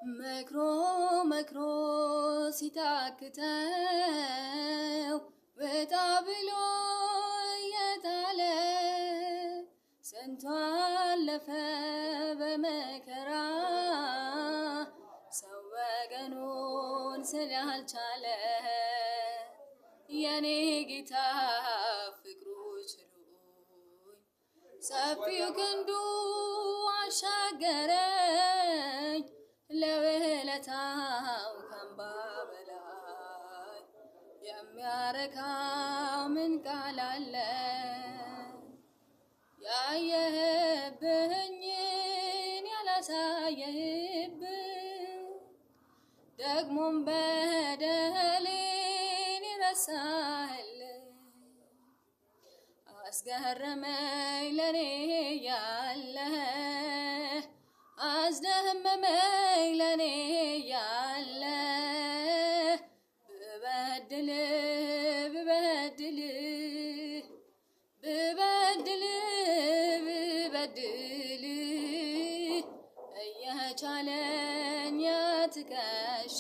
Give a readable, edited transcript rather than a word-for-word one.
መክሮ መክሮ ሲታክተው ወጣ ብሎ የጣለ ስንቱ አለፈ በመከራ ሰው ወገኑን ስላልቻለ የኔ ጌታ ፍቅሩ ችሎኝ ሰፊው ክንዱ አሻገረኝ ለውለታው ካምባ በላይ የሚያረካው ምን ቃል አለ? ያየህብኝን ያላሳየህብኝ ደግሞም በደሌን ይረሳህልኝ አስገረመኝ ለኔ ያለህ አስደመመኝ ለኔ ያለ ብበድል ብበድል ብበድል ብበድል እየቻለኝ ያትከሻ